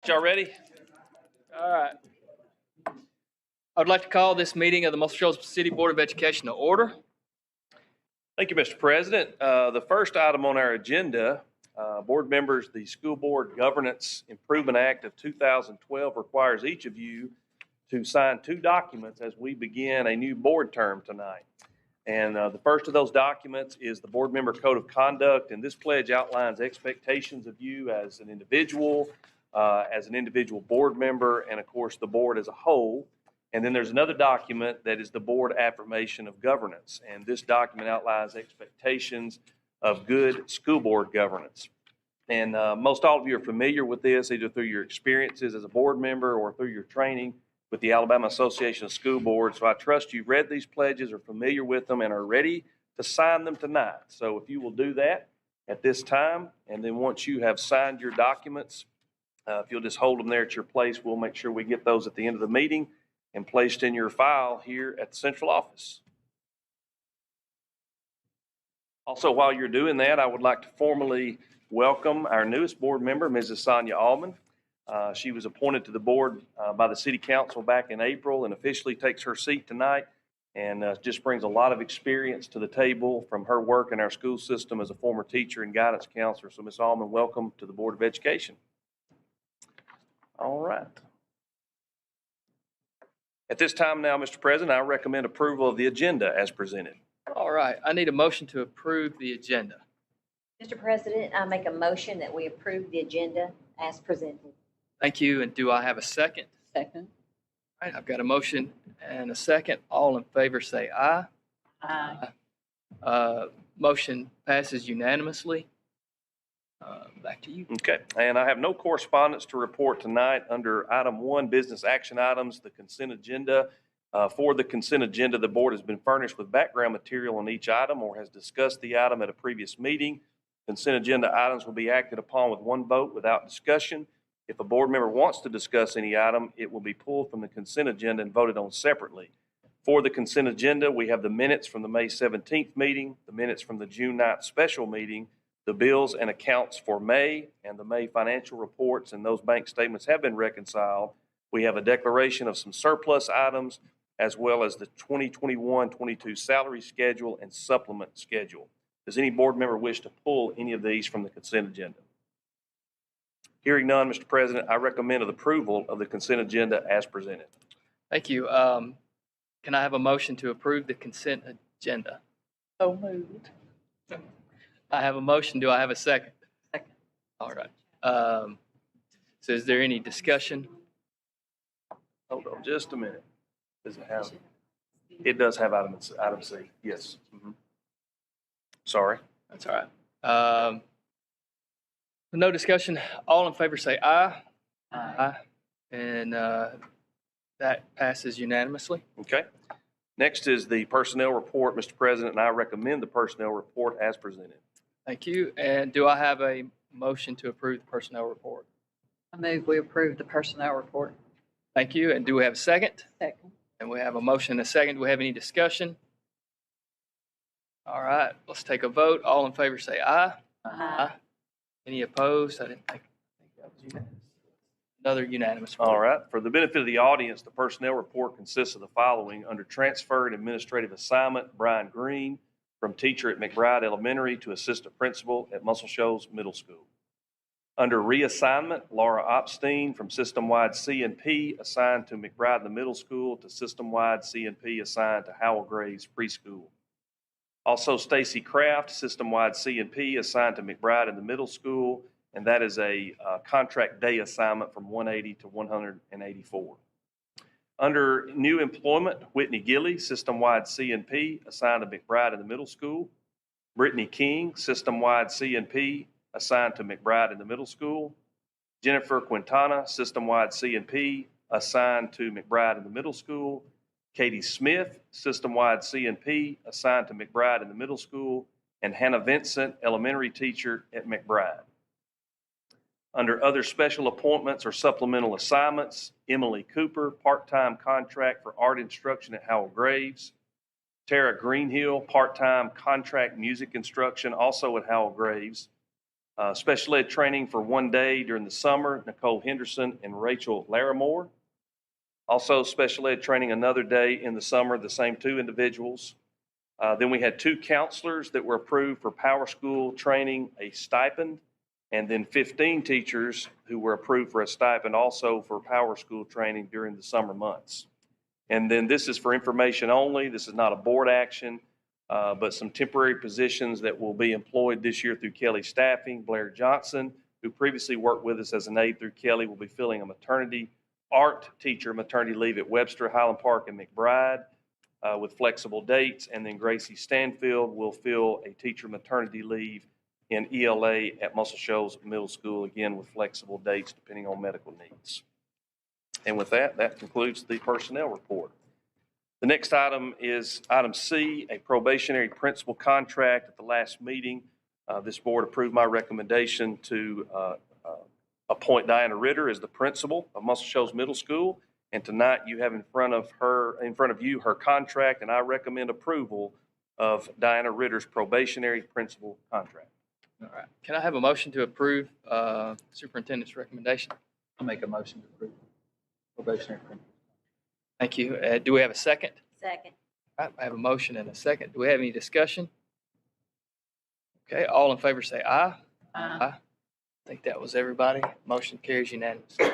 Y'all ready? All right. I would like to call this meeting of the Muscle Shoals City Board of Education to order. Thank you, Mr. President. The first item on our agenda, board members, the School Board Governance Improvement Act of 2012 requires each of you to sign two documents as we begin a new board term tonight. And the first of those documents is the Board Member Code of Conduct, and this pledge outlines expectations of you as an individual board member, and of course the board as a whole. And then there's another document that is the Board Affirmation of Governance, and this document outlines expectations of good school board governance. And most all of you are familiar with this, either through your experiences as a board member or through your training with the Alabama Association of School Boards. So I trust you've read these pledges, are familiar with them, and are ready to sign them tonight. So if you will do that at this time, and then once you have signed your documents, if you'll just hold them there at your place, we'll make sure we get those at the end of the meeting and placed in your file here at the central office. Also, while you're doing that, I would like to formally welcome our newest board member, Mrs. Sonia Allman. She was appointed to the board by the City Council back in April and officially takes her seat tonight, and just brings a lot of experience to the table from her work in our school system as a former teacher and guidance counselor. So, Ms. Allman, welcome to the Board of Education. All right. At this time now, Mr. President, I recommend approval of the agenda as presented. All right. I need a motion to approve the agenda. Mr. President, I make a motion that we approve the agenda as presented. Thank you. And do I have a second? Second. All right. I've got a motion and a second. All in favor say aye. Aye. Motion passes unanimously. Back to you. Okay, and I have no correspondence to report tonight. Under item 1, business action items, the consent agenda. For the consent agenda, the board has been furnished with background material on each item or has discussed the item at a previous meeting. Consent agenda items will be acted upon with one vote without discussion. If a board member wants to discuss any item, it will be pulled from the consent agenda and voted on separately. For the consent agenda, we have the minutes from the May 17th meeting, the minutes from the June 9th special meeting, the bills and accounts for May, and the May financial reports, and those bank statements have been reconciled. We have a declaration of some surplus items, as well as the 2021-22 salary schedule and supplement schedule. Does any board member wish to pull any of these from the consent agenda? Hearing none, Mr. President, I recommend the approval of the consent agenda as presented. Thank you. Can I have a motion to approve the consent agenda? So moved. I have a motion. Do I have a second? Second. All right. So is there any discussion? Hold on just a minute. Does it have? It does have item C. Yes. Sorry. That's all right. No discussion. All in favor say aye. Aye. And that passes unanimously. Okay. Next is the personnel report, Mr. President, and I recommend the personnel report as presented. Thank you. And do I have a motion to approve the personnel report? I move we approve the personnel report. Thank you. And do we have a second? Second. And we have a motion and a second. Do we have any discussion? All right. Let's take a vote. All in favor say aye. Aye. Any opposed? I think that was unanimous. Another unanimous vote. All right. For the benefit of the audience, the personnel report consists of the following. Under transfer and administrative assignment, Brian Green, from teacher at McBride Elementary to assistant principal at Muscle Shoals Middle School. Under reassignment, Laura Opstein, from system-wide C&P assigned to McBride in the middle school to system-wide C&P assigned to Howell Graves Preschool. Also, Stacy Kraft, system-wide C&P assigned to McBride in the middle school, and that is a contract day assignment from 180 to 184. Under new employment, Whitney Gilley, system-wide C&P assigned to McBride in the middle school. Brittany King, system-wide C&P assigned to McBride in the middle school. Jennifer Quintana, system-wide C&P assigned to McBride in the middle school. Katie Smith, system-wide C&P assigned to McBride in the middle school. And Hannah Vincent, elementary teacher at McBride. Under other special appointments or supplemental assignments, Emily Cooper, part-time contract for art instruction at Howell Graves. Tara Greenhill, part-time contract music instruction, also at Howell Graves. Special ed training for 1 day during the summer, Nicole Henderson and Rachel Larimore. Also, special ed training another day in the summer, the same 2 individuals. Then we had 2 counselors that were approved for Power School training, a stipend, and then 15 teachers who were approved for a stipend also for Power School training during the summer months. And then this is for information only. This is not a board action, but some temporary positions that will be employed this year through Kelly Staffing. Blair Johnson, who previously worked with us as an aide through Kelly, will be filling a maternity art teacher maternity leave at Webster, Highland Park, and McBride with flexible dates. And then Gracie Stanfield will fill a teacher maternity leave in ELA at Muscle Shoals Middle School, again with flexible dates depending on medical needs. And with that, that concludes the personnel report. The next item is item C, a probationary principal contract. At the last meeting, this board approved my recommendation to appoint Diana Ritter as the principal of Muscle Shoals Middle School. And tonight you have in front of you her contract, and I recommend approval of Diana Ritter's probationary principal contract. All right. Can I have a motion to approve superintendent's recommendation? I'll make a motion to approve probationary principal. Thank you. Do we have a second? Second. All right, I have a motion and a second. Do we have any discussion? Okay, all in favor say aye. Aye. I think that was everybody. Motion carries unanimously.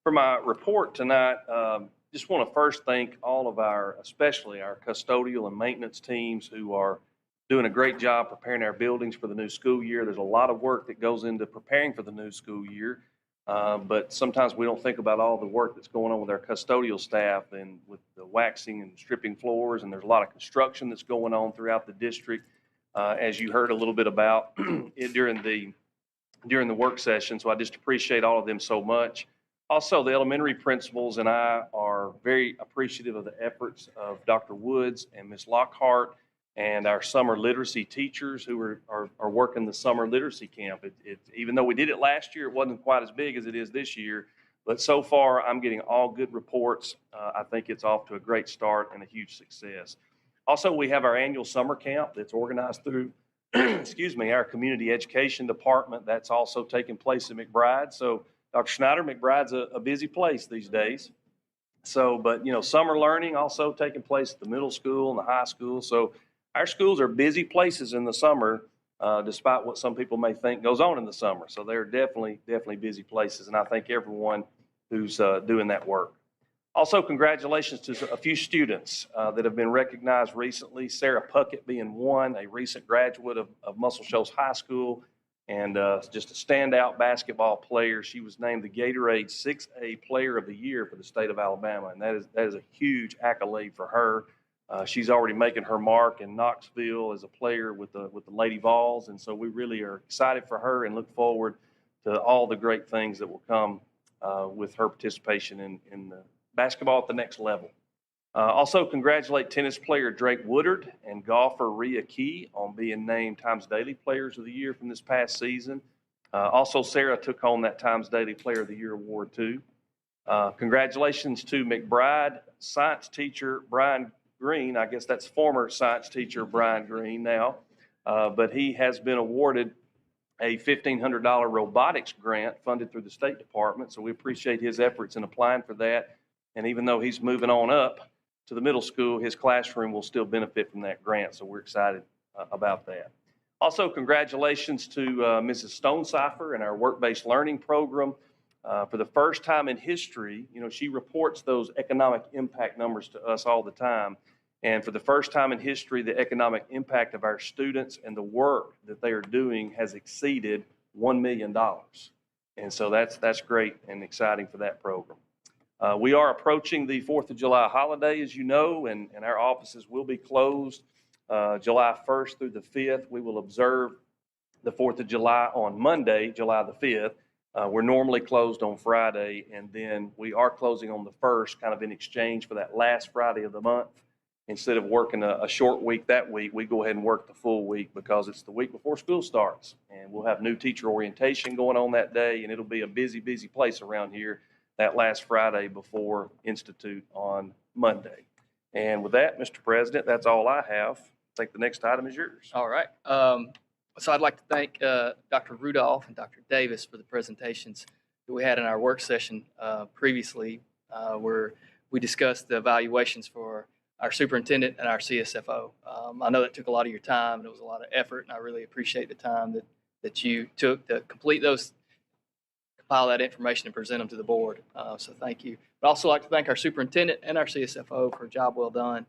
For my report tonight, just want to first thank all of especially our custodial and maintenance teams who are doing a great job preparing our buildings for the new school year. There's a lot of work that goes into preparing for the new school year, but sometimes we don't think about all the work that's going on with our custodial staff and with the waxing and stripping floors, and there's a lot of construction that's going on throughout the district, as you heard a little bit about during the work session. So I just appreciate all of them so much. Also, the elementary principals and I are very appreciative of the efforts of Dr. Woods and Ms. Lockhart and our summer literacy teachers who are working the summer literacy camp. Even though we did it last year, it wasn't quite as big as it is this year. But so far, I'm getting all good reports. I think it's off to a great start and a huge success. Also, we have our annual summer camp that's organized through, our community education department. That's also taking place in McBride. So, Dr. Schneider, McBride's a busy place these days. So, but, summer learning also taking place at the middle school and the high school. So, our schools are busy places in the summer, despite what some people may think goes on in the summer. So, they're definitely busy places. And I thank everyone who's doing that work. Also, congratulations to a few students that have been recognized recently. Sarah Puckett being one, a recent graduate of Muscle Shoals High School, and just a standout basketball player. She was named the Gatorade 6A Player of the Year for the state of Alabama, and that is a huge accolade for her. She's already making her mark in Knoxville as a player with the Lady Vols, and so we really are excited for her and look forward to all the great things that will come with her participation in the basketball at the next level. Also, congratulate tennis player Drake Woodard and golfer Rhea Key on being named Times Daily Players of the Year from this past season. Also, Sarah took home that Times Daily Player of the Year award too. Congratulations to McBride science teacher Brian Green. I guess that's former science teacher Brian Green now, but he has been awarded a $1,500 robotics grant funded through the State Department. So we appreciate his efforts in applying for that. And even though he's moving on up to the middle school, his classroom will still benefit from that grant. So we're excited about that. Also, congratulations to Mrs. Stonecipher and our work-based learning program. For the first time in history, she reports those economic impact numbers to us all the time. And for the first time in history, the economic impact of our students and the work that they are doing has exceeded $1 million. And so that's great and exciting for that program. We are approaching the 4th of July holiday, as you know, and our offices will be closed July 1st through the 5th. We will observe the 4th of July on Monday, July the 5th. We're normally closed on Friday, and then we are closing on the 1st, kind of in exchange for that last Friday of the month. Instead of working a short week that week, we go ahead and work the full week because it's the week before school starts. And we'll have new teacher orientation going on that day, and it'll be a busy place around here that last Friday before Institute on Monday. And with that, Mr. President, that's all I have. I think the next item is yours. All right. So I'd like to thank Dr. Rudolph and Dr. Davis for the presentations that we had in our work session previously, where we discussed the evaluations for our superintendent and our CSFO. I know that took a lot of your time, and it was a lot of effort, and I really appreciate the time that you took to complete those, compile that information, and present them to the board. So thank you. I'd also like to thank our superintendent and our CSFO for a job well done,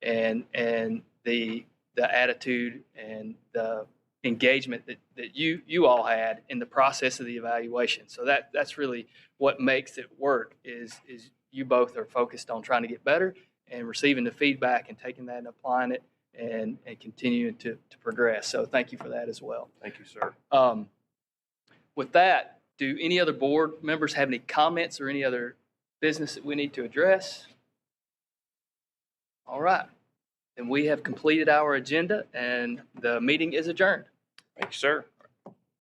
and the attitude and the engagement that you all had in the process of the evaluation. So that's really what makes it work is you both are focused on trying to get better and receiving the feedback and taking that and applying it and continuing to progress. So thank you for that as well. Thank you, sir. With that, do any other board members have any comments or any other business that we need to address? All right. Then we have completed our agenda and the meeting is adjourned. Thank you, sir.